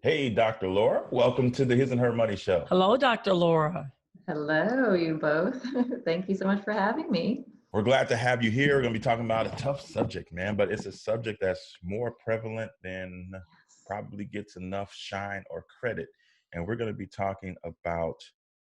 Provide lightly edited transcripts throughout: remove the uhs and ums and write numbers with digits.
Hey, Dr. Laura, welcome to the His and Her Money Show. Hello, Dr. Laura. Hello, you both. Thank you so much for having me. We're glad to have you here. We're going to be talking about a tough subject, man, but it's a subject that's more prevalent than probably gets enough shine or credit. And we're going to be talking about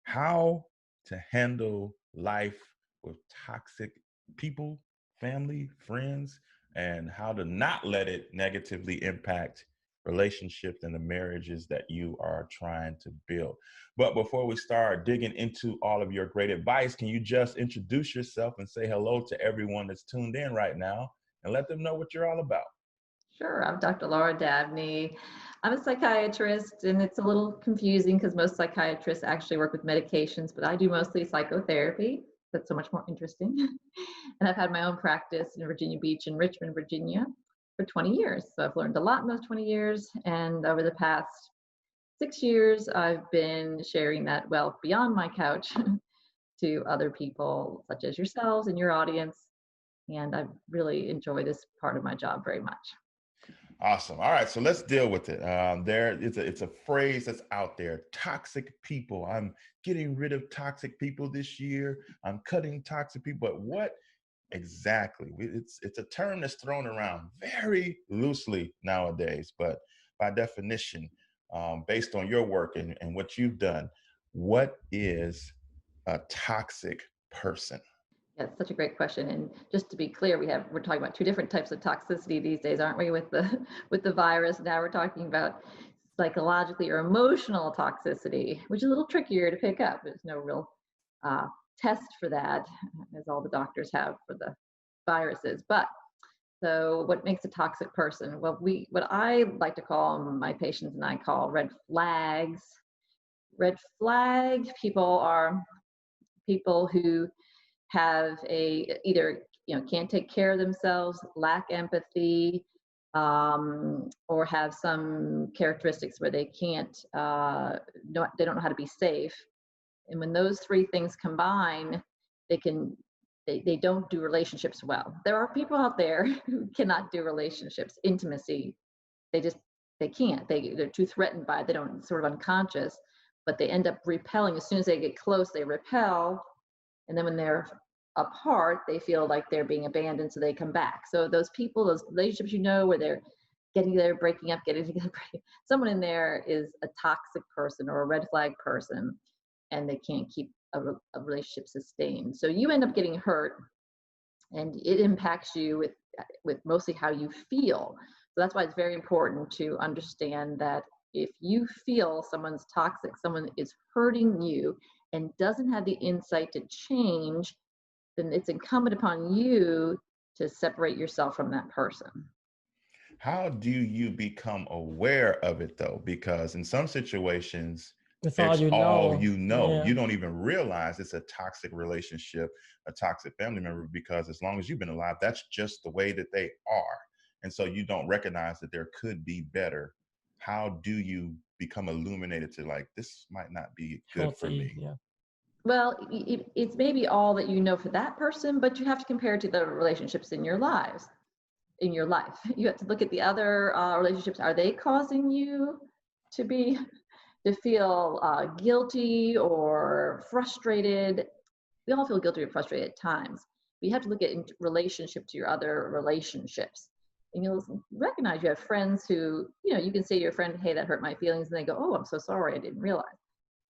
how to handle life with toxic people, family, friends, and how to not let it negatively impact relationships and the marriages that you are trying to build. But before we start digging into all of your great advice, can you just introduce yourself and say hello to everyone that's tuned in right now and let them know what you're all about? Sure, I'm Dr. Laura Dabney. I'm a psychiatrist, and it's a little confusing because most psychiatrists actually work with medications, but I do mostly psychotherapy. That's so much more interesting. And I've had my own practice in Virginia Beach and Richmond, Virginia for 20 years. So I've learned a lot in those 20 years. And over the past 6 years, I've been sharing that wealth beyond my couch to other people, such as yourselves and your audience. And I really enjoy this part of my job very much. Awesome. All right, so let's deal with it. It's a phrase that's out there. Toxic people. I'm getting rid of toxic people this year. I'm cutting toxic people. But what exactly? It's a term that's thrown around very loosely nowadays. But by definition, based on your work and what you've done, what is a toxic person? Yeah, it's such a great question. And just to be clear, we're talking about two different types of toxicity these days, aren't we? With the with the virus. Now we're talking about psychologically or emotional toxicity, which is a little trickier to pick up. There's no real test for that, as all the doctors have for the viruses. But so what makes a toxic person? Well, what I like to call my patients and I call red flags. Red flag people are people who have either can't take care of themselves, lack empathy, or have some characteristics where they can't they don't know how to be safe. And when those three things combine, they don't do relationships well. There are people out there who cannot do relationships, intimacy. They can't. They're too threatened by it. They don't, sort of unconscious, but they end up repelling. As soon as they get close, they repel. And then when they're apart, they feel like they're being abandoned, so they come back. So those people, those relationships, where they're getting together, breaking up, getting together, someone in there is a toxic person or a red flag person, and they can't keep a relationship sustained. So you end up getting hurt, and it impacts you with mostly how you feel. So that's why it's very important to understand that if you feel someone's toxic, someone is hurting you and doesn't have the insight to change, then it's incumbent upon you to separate yourself from that person. How do you become aware of it though? Because in some situations, That's it's all know. you know. Yeah. You don't even realize it's a toxic relationship, a toxic family member, because as long as you've been alive, that's just the way that they are. And so you don't recognize that there could be better. How do you become illuminated to like, this might not be good for me? Yeah. Well, it's maybe all that you know for that person, but you have to compare it to the relationships in your lives. In your life, you have to look at the other relationships. Are they causing you to feel guilty or frustrated? We all feel guilty or frustrated at times. But you have to look at in relationship to your other relationships. And you'll recognize you have friends who, you can say to your friend, hey, that hurt my feelings. And they go, oh, I'm so sorry, I didn't realize.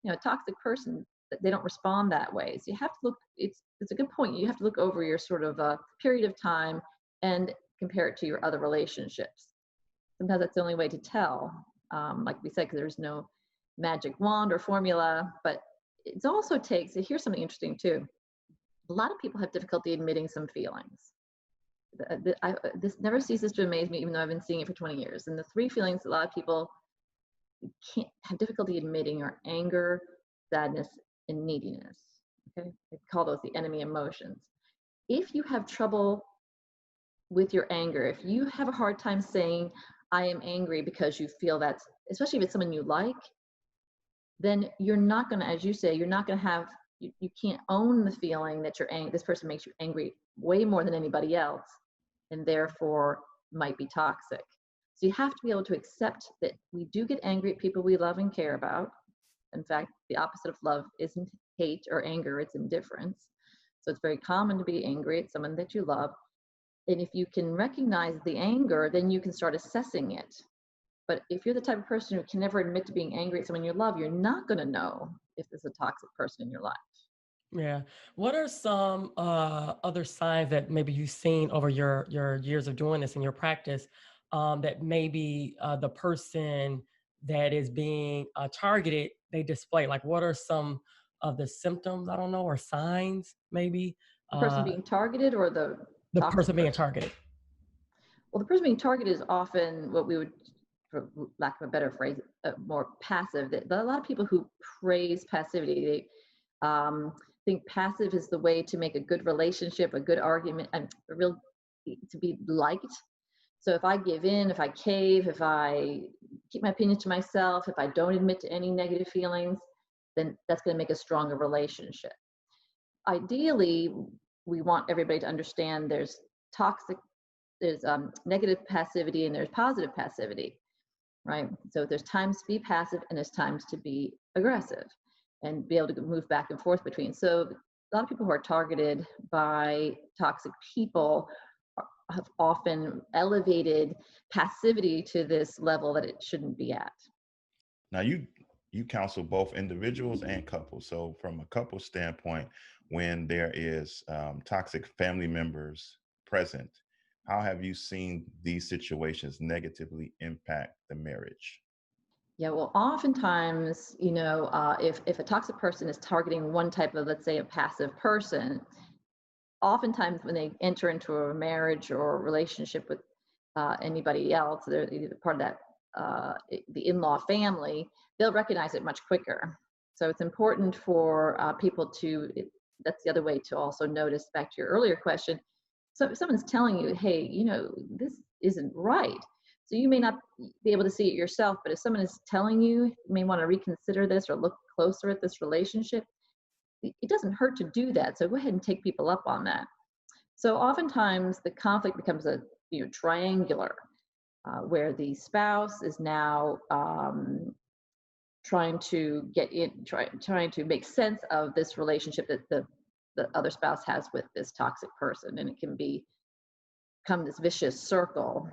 A toxic person, they don't respond that way. So you have to look, it's a good point. You have to look over your sort of period of time and compare it to your other relationships. Sometimes that's the only way to tell, like we said, because there's no magic wand or formula, but it also takes, here's something interesting too. A lot of people have difficulty admitting some feelings. This never ceases to amaze me, even though I've been seeing it for 20 years. And the three feelings a lot of people can't have difficulty admitting are anger, sadness, and neediness. Okay, they call those the enemy emotions. If you have trouble with your anger, if you have a hard time saying, I am angry because you feel that, especially if it's someone you like, then you're not going to, as you say, you're not going to have, you can't own the feeling that you're angry. This person makes you angry way more than anybody else, and therefore might be toxic. So you have to be able to accept that we do get angry at people we love and care about. In fact, the opposite of love isn't hate or anger, it's indifference. So it's very common to be angry at someone that you love. And if you can recognize the anger, then you can start assessing it. But if you're the type of person who can never admit to being angry at someone you love, you're not going to know if there's a toxic person in your life. Yeah. What are some other signs that maybe you've seen over your years of doing this in your practice, that maybe the person that is being targeted, they display? Like, what are some of the symptoms? I don't know, or signs maybe The person uh, being targeted or the the toxic person being person? targeted. Well, the person being targeted is often what we would, for lack of a better phrase, more passive. There are a lot of people who praise passivity. They think passive is the way to make a good relationship, a good argument, and a real to be liked. So if I give in, if I cave, if I keep my opinions to myself, if I don't admit to any negative feelings, then that's going to make a stronger relationship. Ideally, we want everybody to understand toxic, there's negative passivity and there's positive passivity, right? So there's times to be passive and there's times to be aggressive and be able to move back and forth between. So a lot of people who are targeted by toxic people have often elevated passivity to this level that it shouldn't be at. Now you counsel both individuals and couples. So from a couple standpoint, when there is toxic family members present, how have you seen these situations negatively impact the marriage? Yeah, well, oftentimes, if a toxic person is targeting one type of, let's say, a passive person, oftentimes when they enter into a marriage or a relationship with anybody else, they're either part of that, the in-law family, they'll recognize it much quicker. So it's important for people that's the other way to also notice, back to your earlier question. So if someone's telling you, hey, this isn't right. So you may not be able to see it yourself, but if someone is telling you, you may want to reconsider this or look closer at this relationship. It doesn't hurt to do that. So go ahead and take people up on that. So oftentimes the conflict becomes triangular, where the spouse is now trying to trying to make sense of this relationship that the other spouse has with this toxic person, and it can become this vicious circle.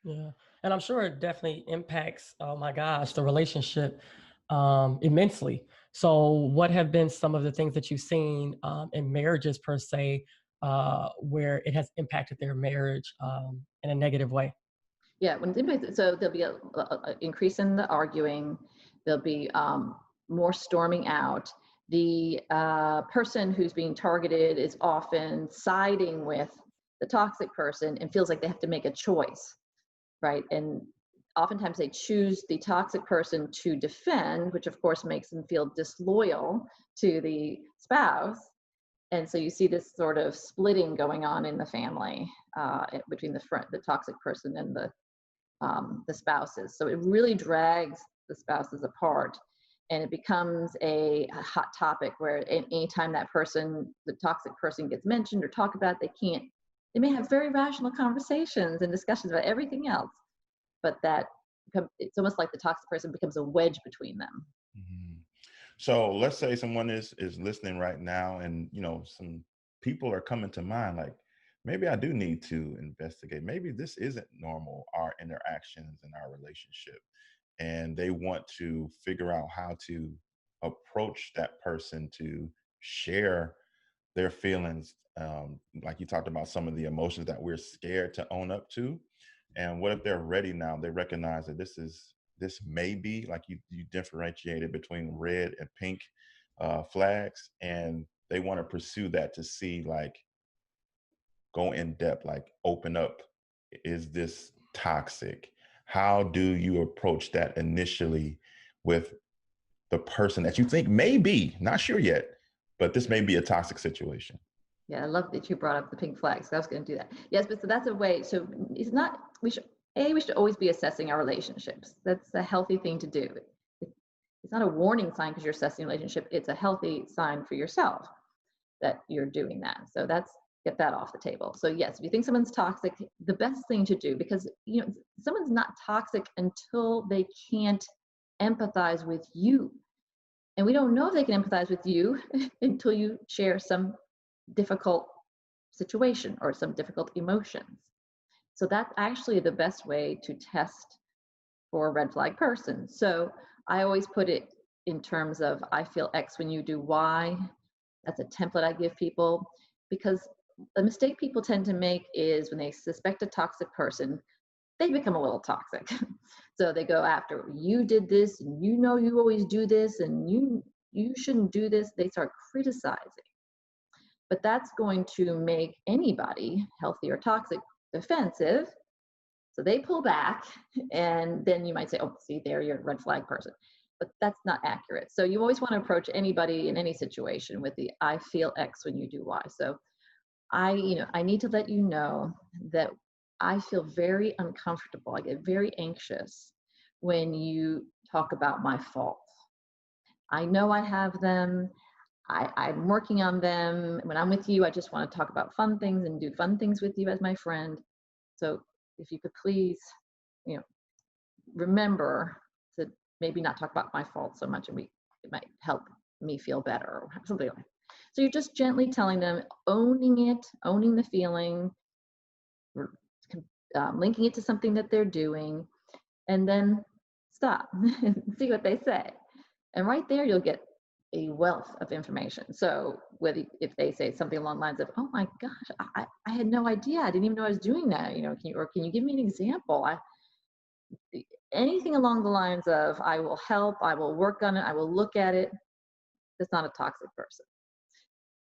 Yeah. And I'm sure it definitely impacts, oh my gosh, the relationship immensely. So, what have been some of the things that you've seen in marriages per se, where it has impacted their marriage in a negative way? Yeah, when it's impacted, so there'll be a increase in the arguing. There'll be more storming out. The person who's being targeted is often siding with the toxic person and feels like they have to make a choice, right? And oftentimes they choose the toxic person to defend, which of course makes them feel disloyal to the spouse. And so you see this sort of splitting going on in the family between the toxic person and the spouses. So it really drags the spouses apart, and it becomes a hot topic where anytime the toxic person gets mentioned or talked about, they may have very rational conversations and discussions about everything else, but it's almost like the toxic person becomes a wedge between them. Mhm. So let's say someone is listening right now, and some people are coming to mind, like maybe I do need to investigate. Maybe this isn't normal, our interactions in our relationship, and they want to figure out how to approach that person to share their feelings. Like you talked about some of the emotions that we're scared to own up to. And what if they're ready now? They recognize that this may be, like you differentiated between red and pink flags, and they want to pursue that to see, like, go in depth, like open up. Is this toxic? How do you approach that initially with the person that you think may be, not sure yet, but this may be a toxic situation? Yeah, I love that you brought up the pink flags. I was going to do that. Yes, but so that's a way. So it's not, we should always be assessing our relationships. That's a healthy thing to do. It's not a warning sign because you're assessing a relationship. It's a healthy sign for yourself that you're doing that. So that's get that off the table. So yes, if you think someone's toxic, the best thing to do, because someone's not toxic until they can't empathize with you. And we don't know if they can empathize with you until you share some difficult situation or some difficult emotions. So that's actually the best way to test for a red flag person. So I always put it in terms of, I feel X when you do Y. That's a template I give people, because the mistake people tend to make is when they suspect a toxic person, they become a little toxic. So they go after, you did this, and you always do this, and you shouldn't do this. They start criticizing. But that's going to make anybody, healthy or toxic, defensive. So they pull back, and then you might say, oh, see, there, you're a red flag person. But that's not accurate. So you always want to approach anybody in any situation with the, I feel X when you do Y. So I need to let you know that I feel very uncomfortable. I get very anxious when you talk about my faults. I know I have them. I'm working on them. When I'm with you, I just want to talk about fun things and do fun things with you as my friend. So if you could please, remember to maybe not talk about my faults so much, and it might help me feel better or something like that. So you're just gently telling them, owning it, owning the feeling, linking it to something that they're doing, and then stop and see what they say. And right there, you'll get a wealth of information. So if they say something along the lines of, oh my gosh, I had no idea. I didn't even know I was doing that. Can you give me an example? Anything along the lines of, I will help, I will work on it, I will look at it. That's not a toxic person.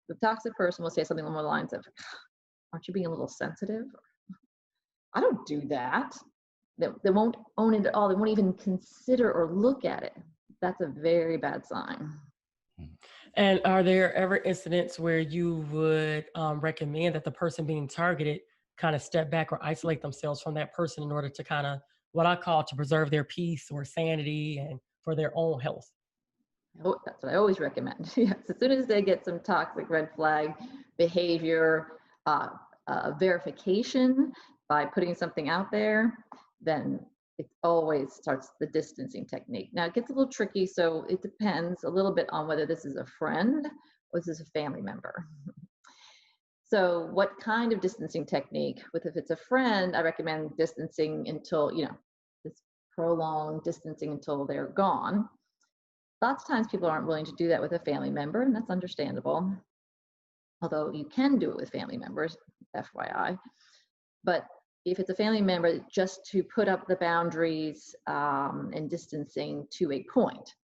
The toxic person will say something along the lines of, aren't you being a little sensitive? I don't do that. They won't own it at all. They won't even consider or look at it. That's a very bad sign. And are there ever incidents where you would recommend that the person being targeted kind of step back or isolate themselves from that person in order to kind of, what I call, to preserve their peace or sanity and for their own health? Oh, that's what I always recommend. Yes, as soon as they get some toxic red flag behavior, verification by putting something out there, then it always starts the distancing technique. Now it gets a little tricky, so it depends a little bit on whether this is a friend or this is a family member. So what kind of distancing technique? If it's a friend, I recommend distancing until, this prolonged distancing until they're gone. Lots of times people aren't willing to do that with a family member, and that's understandable. Although you can do it with family members, FYI. But if it's a family member, just to put up the boundaries and distancing to a point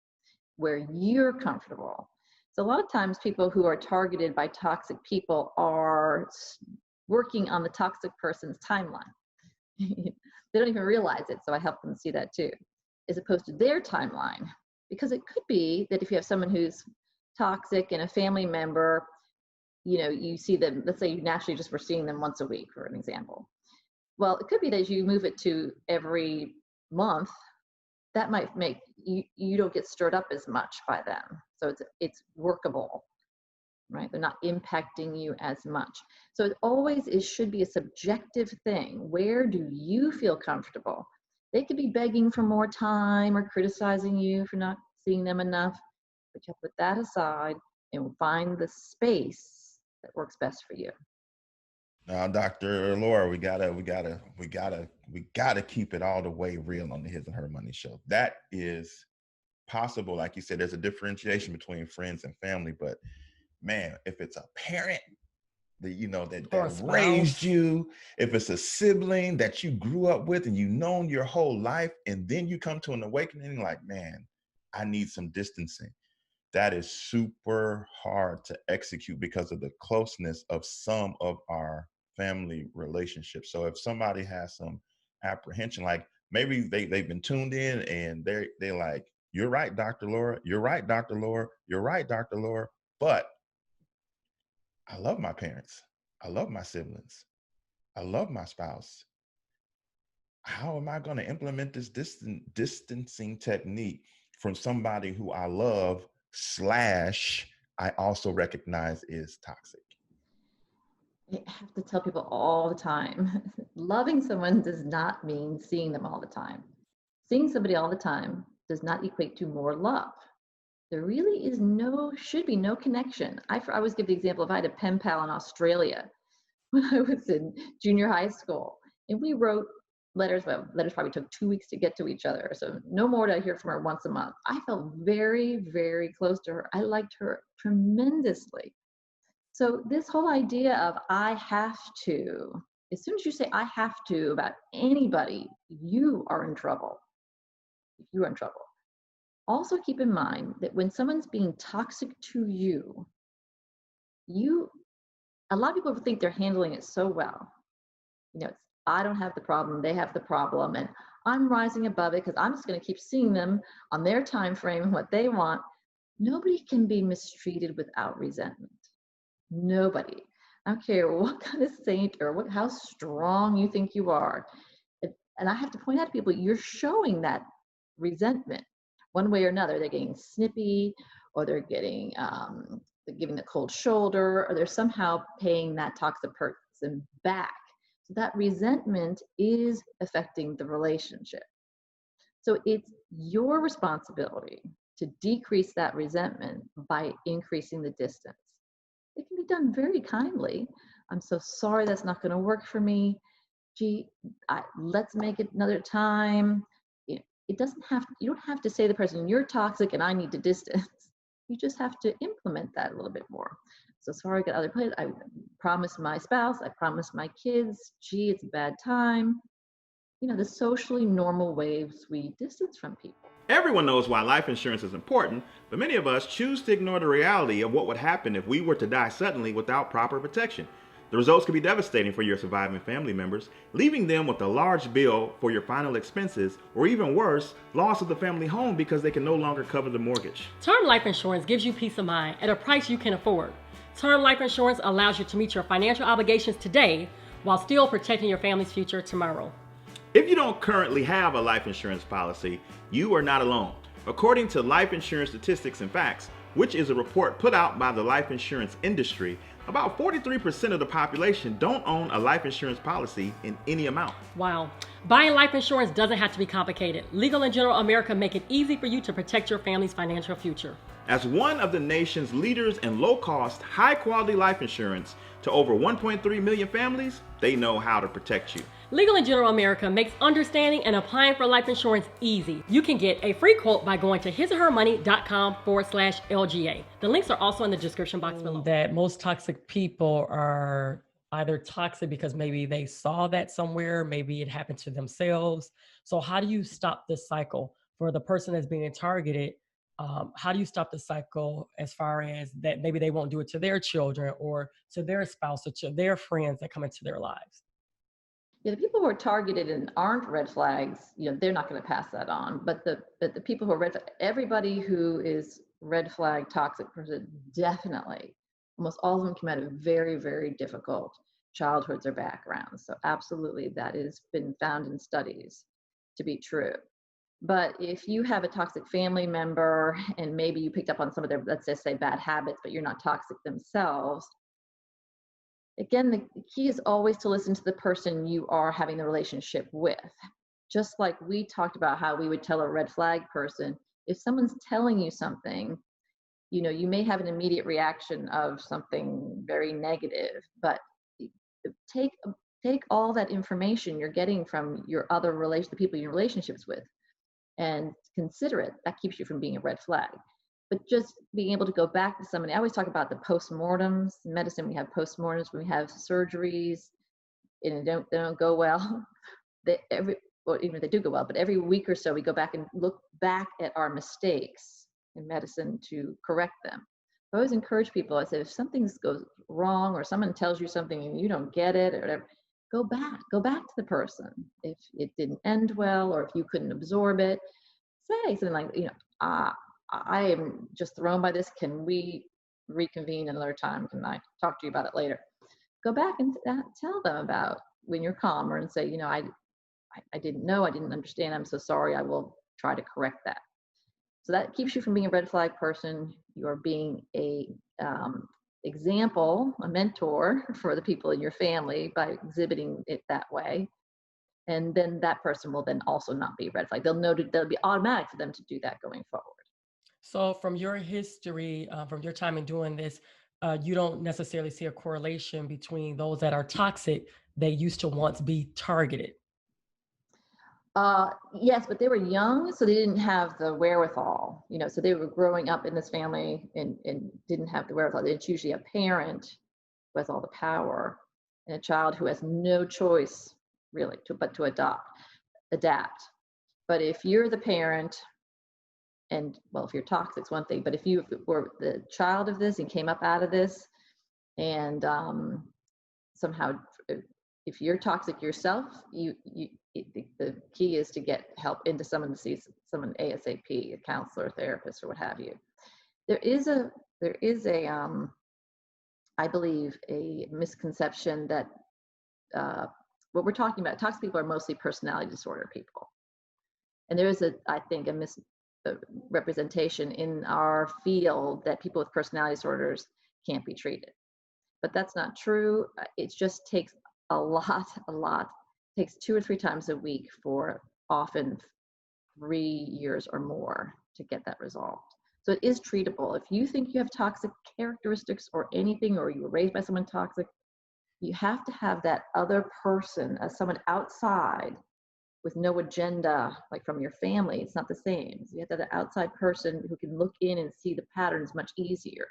where you're comfortable. So a lot of times people who are targeted by toxic people are working on the toxic person's timeline. They don't even realize it, so I help them see that too, as opposed to their timeline. Because it could be that if you have someone who's toxic and a family member, you see them, let's say you naturally just were seeing them once a week, for an example. Well, it could be that you move it to every month. That might make you don't get stirred up as much by them. So it's workable, right? They're not impacting you as much. So it should be a subjective thing. Where do you feel comfortable? They could be begging for more time or criticizing you for not seeing them enough, but you have to put that aside and find the space that works best for you. Now, Dr. Laura, we gotta keep it all the way real on the His and Her Money Show. That is possible. Like you said, there's a differentiation between friends and family, but man, if it's a parent that raised you, if it's a sibling that you grew up with and you've known your whole life, and then you come to an awakening like, man, I need some distancing. That is super hard to execute because of the closeness of some of our family relationships. So if somebody has some apprehension, like maybe they've been tuned in and they're like, you're right, Dr. Laura, you're right, Dr. Laura, you're right, Dr. Laura, but I love my parents. I love my siblings. I love my spouse. How am I going to implement this distancing technique from somebody who I love / I also recognize is toxic? I have to tell people all the time, loving someone does not mean seeing them all the time. Seeing somebody all the time does not equate to more love. There really is should be no connection. I always give the example if I had a pen pal in Australia when I was in junior high school, and we wrote letters. Well, letters probably took 2 weeks to get to each other, so no more did I hear from her once a month. I felt very, very close to her. I liked her tremendously. So this whole idea of I have to, as soon as you say I have to about anybody, you are in trouble. You are in trouble. Also keep in mind that when someone's being toxic to you, a lot of people think they're handling it so well. It's I don't have the problem, they have the problem, and I'm rising above it because I'm just going to keep seeing them on their time frame and what they want. Nobody can be mistreated without resentment. Nobody. I don't care what kind of saint or how strong you think you are. And I have to point out to people, you're showing that resentment one way or another. They're getting snippy, or they're giving the cold shoulder, or they're somehow paying that toxic person back. So that resentment is affecting the relationship. So it's your responsibility to decrease that resentment by increasing the distance. It can be done very kindly. I'm so sorry that's not going to work for me. Gee, let's make it another time. You don't have to say to the person, you're toxic and I need to distance. You just have to implement that a little bit more. So sorry, I got other plans. I promised my spouse, I promised my kids, gee, it's a bad time. The socially normal ways we distance from people. Everyone knows why life insurance is important, but many of us choose to ignore the reality of what would happen if we were to die suddenly without proper protection. The results could be devastating for your surviving family members, leaving them with a large bill for your final expenses, or even worse, loss of the family home because they can no longer cover the mortgage. Term life insurance gives you peace of mind at a price you can afford. Term life insurance allows you to meet your financial obligations today while still protecting your family's future tomorrow. If you don't currently have a life insurance policy, you are not alone. According to Life Insurance Statistics and Facts, which is a report put out by the life insurance industry, about 43% of the population don't own a life insurance policy in any amount. Wow. Buying life insurance doesn't have to be complicated. Legal & General America make it easy for you to protect your family's financial future. As one of the nation's leaders in low-cost, high-quality life insurance to over 1.3 million families, they know how to protect you. Legal & General America makes understanding and applying for life insurance easy. You can get a free quote by going to hisorhermoney.com/LGA. The links are also in the description box below. That most toxic people are either toxic because maybe they saw that somewhere, maybe it happened to themselves. So how do you stop this cycle for the person that's being targeted? How do you stop the cycle as far as that maybe they won't do it to their children or to their spouse or to their friends that come into their lives? Yeah, the people who are targeted and aren't red flags, they're not going to pass that on. But the people who are everybody who is red flag toxic person, definitely, almost all of them come out of very, very difficult childhoods or backgrounds. So absolutely, that has been found in studies to be true. But if you have a toxic family member and maybe you picked up on some of their, let's just say, bad habits, but you're not toxic themselves, again, the key is always to listen to the person you are having the relationship with. Just like we talked about how we would tell a red flag person, if someone's telling you something, you may have an immediate reaction of something very negative, but take all that information you're getting from your other the people you're in relationships with, and consider it. That keeps you from being a red flag. But just being able to go back to somebody, I always talk about the postmortems. In medicine, we have postmortems when we have surgeries and they don't go well. Even if they do go well, but every week or so we go back and look back at our mistakes in medicine to correct them. I always encourage people, I say, if something goes wrong or someone tells you something and you don't get it or whatever, go back to the person. If it didn't end well or if you couldn't absorb it, say something like, I am just thrown by this. Can we reconvene another time? Can I talk to you about it later? Go back and tell them about when you're calmer and say, I didn't know, I didn't understand. I'm so sorry. I will try to correct that. So that keeps you from being a red flag person. You are being a example, a mentor for the people in your family by exhibiting it that way. And then that person will then also not be a red flag. They'll be automatic for them to do that going forward. So, from your history, from your time in doing this, you don't necessarily see a correlation between those that are toxic. They used to once be targeted. Yes, but they were young, so they didn't have the wherewithal, so they were growing up in this family and didn't have the wherewithal. It's usually a parent who has all the power and a child who has no choice really but to adapt. But if you're the parent, and well, if you're toxic, it's one thing, but if you were the child of this and came up out of this, and somehow, if you're toxic yourself, the key is to get help into someone ASAP, a counselor, therapist, or what have you. There is a I believe a misconception that what we're talking about, toxic people are mostly personality disorder people, and there is I think a representation in our field that people with personality disorders can't be treated, but that's not true. It just takes a lot. It takes 2 or 3 times a week for often 3 years or more to get that resolved. So it is treatable. If you think you have toxic characteristics or anything, or you were raised by someone toxic, you have to have that other person as someone outside with no agenda, like from your family. It's not the same. So you have to have an outside person who can look in and see the patterns much easier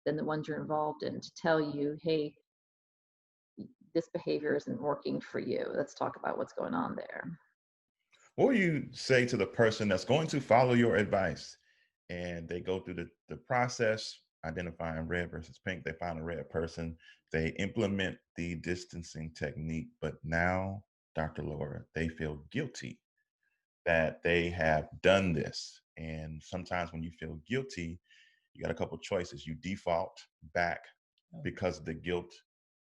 than the ones you're involved in, to tell you, hey, this behavior isn't working for you. Let's talk about what's going on there. What would you say to the person that's going to follow your advice and they go through the process, identifying red versus pink, they find a red person, they implement the distancing technique, but now, Dr. Laura, they feel guilty that they have done this. And sometimes when you feel guilty, you got a couple choices. You default back because of the guilt.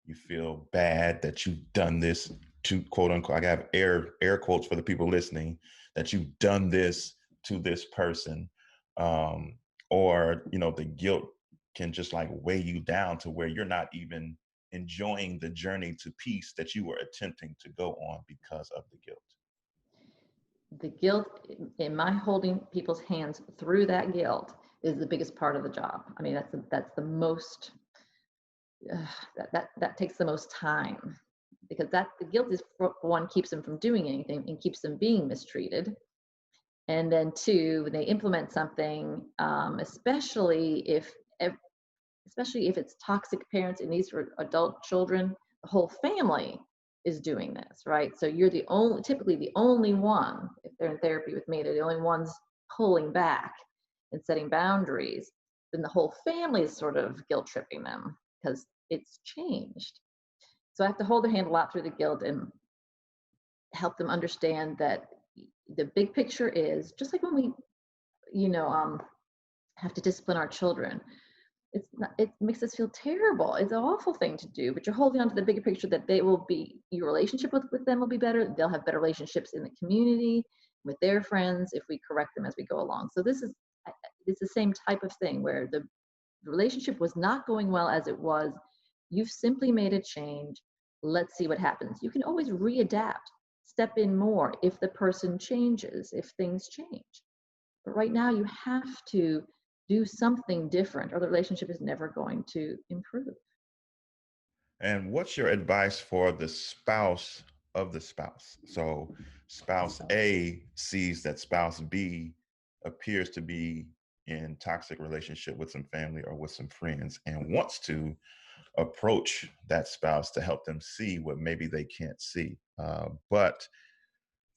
You feel bad that you've done this, to quote unquote, I have air quotes for the people listening, that you've done this to this person. Or, the guilt can just like weigh you down to where you're not even enjoying the journey to peace that you were attempting to go on because of the guilt. The guilt, in my holding people's hands through that guilt, is the biggest part of the job. I mean, that's the most, that takes the most time, because the guilt is, for one, keeps them from doing anything and keeps them being mistreated. And then 2, when they implement something, especially if it's toxic parents and these are adult children, the whole family is doing this, right? So you're typically the only one, if they're in therapy with me, they're the only ones pulling back and setting boundaries. Then the whole family is sort of guilt tripping them because it's changed. So I have to hold their hand a lot through the guilt and help them understand that the big picture is just like when we, have to discipline our children. It makes us feel terrible. It's an awful thing to do, but you're holding on to the bigger picture that your relationship with them will be better. They'll have better relationships in the community, with their friends, if we correct them as we go along. So it's the same type of thing where the relationship was not going well as it was. You've simply made a change. Let's see what happens. You can always readapt, step in more if the person changes, if things change. But right now you have to do something different or the relationship is never going to improve. And what's your advice for the spouse of the spouse? So spouse A sees that spouse B appears to be in toxic relationship with some family or with some friends and wants to approach that spouse to help them see what maybe they can't see. But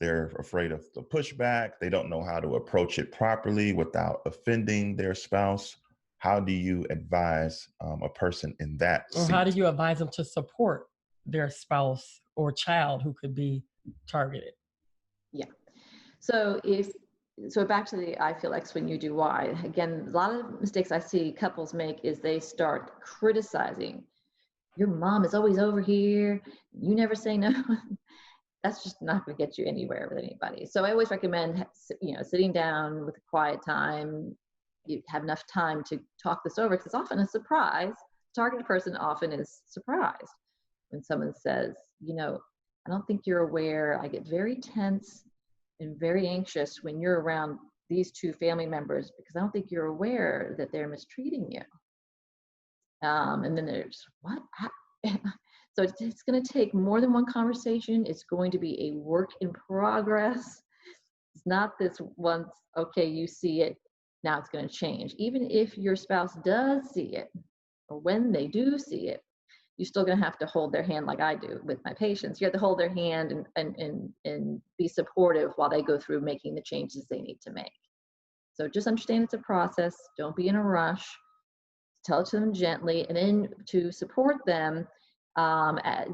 they're afraid of the pushback. They don't know how to approach it properly without offending their spouse. How do you advise a person in that Or how do seat? you advise them to support their spouse or child who could be targeted? Yeah. So back to the I feel X when you do Y. Again, a lot of mistakes I see couples make is they start criticizing. Your mom is always over here. You never say no. That's just not going to get you anywhere with anybody. So I always recommend, sitting down with a quiet time. You have enough time to talk this over because it's often a surprise. targeted person often is surprised when someone says, I don't think you're aware. I get very tense and very anxious when you're around these two family members because I don't think you're aware that they're mistreating you. And then there's, what? So it's going to take more than one conversation. It's going to be a work in progress. It's not this once, okay, you see it, now it's going to change. Even if your spouse does see it, or when they do see it, you're still going to have to hold their hand like I do with my patients. You have to hold their hand and be supportive while they go through making the changes they need to make. So just understand it's a process. Don't be in a rush. Tell it to them gently, and then to support them, as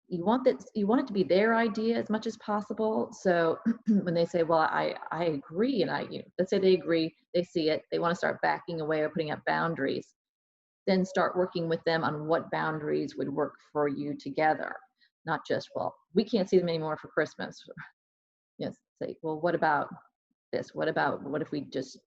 you want it to be their idea as much as possible. So when they say, well, I agree, and let's say they agree, they see it, they want to start backing away or putting up boundaries, then start working with them on what boundaries would work for you together. Not just, well, we can't see them anymore for Christmas. Yes, say, well, what about this? What if we just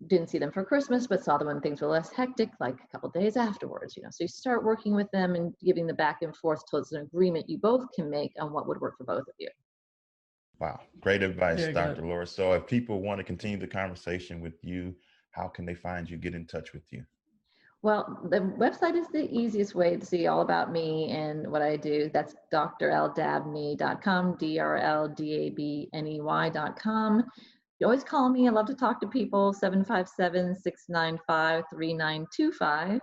didn't see them for Christmas, but saw them when things were less hectic, like a couple days afterwards, So you start working with them and giving the back and forth till it's an agreement you both can make on what would work for both of you. Wow. Great advice, Very Dr. good. Laura. So if people want to continue the conversation with you, how can they find you, get in touch with you? Well, the website is the easiest way to see all about me and what I do. That's drldabney.com, drldabney.com. You always call me. I love to talk to people. 757-695-3925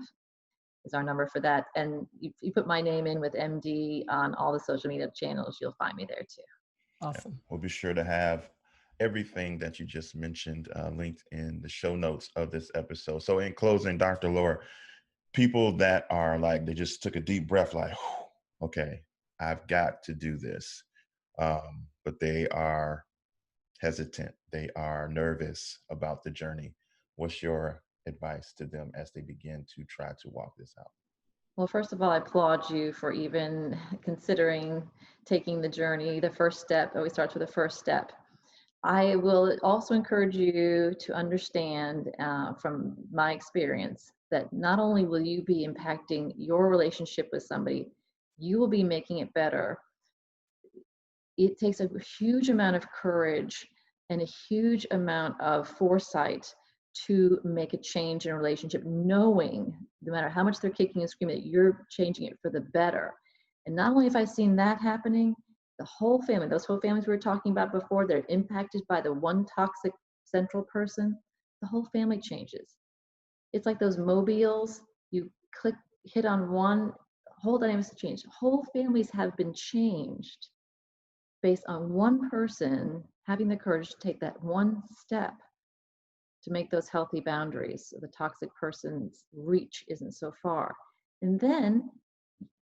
is our number for that. And you put my name in with MD on all the social media channels, you'll find me there too. Awesome. We'll be sure to have everything that you just mentioned linked in the show notes of this episode. So in closing, Dr. Laura, people that are like, they just took a deep breath, like, okay, I've got to do this. But they are hesitant. They are nervous about the journey. What's your advice to them as they begin to try to walk this out? Well, first of all, I applaud you for even considering taking the journey. The first step always starts with the first step. I will also encourage you to understand from my experience that not only will you be impacting your relationship with somebody, you will be making it better. It takes a huge amount of courage and a huge amount of foresight to make a change in a relationship, knowing no matter how much they're kicking and screaming that you're changing it for the better. And not only have I seen that happening, the whole family, those whole families we were talking about before, they're impacted by the one toxic central person, the whole family changes. It's like those mobiles, you hit on one, whole dynamics change. Whole families have been changed based on one person having the courage to take that one step to make those healthy boundaries so the toxic person's reach isn't so far. And then,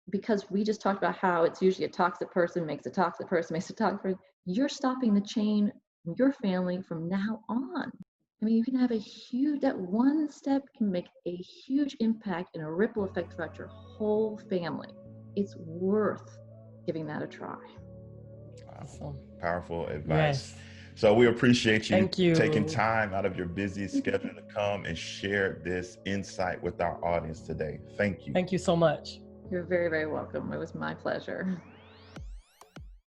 because we just talked about how it's usually a toxic person makes a toxic person makes a toxic person, you're stopping the chain from your family from now on. I mean, you can have that one step can make a huge impact and a ripple effect throughout your whole family. It's worth giving that a try. Wow. Awesome. Powerful advice. Yes. So we appreciate you Thank you. taking time out of your busy schedule to come and share this insight with our audience today. Thank you. Thank you so much. You're very, very welcome. It was my pleasure.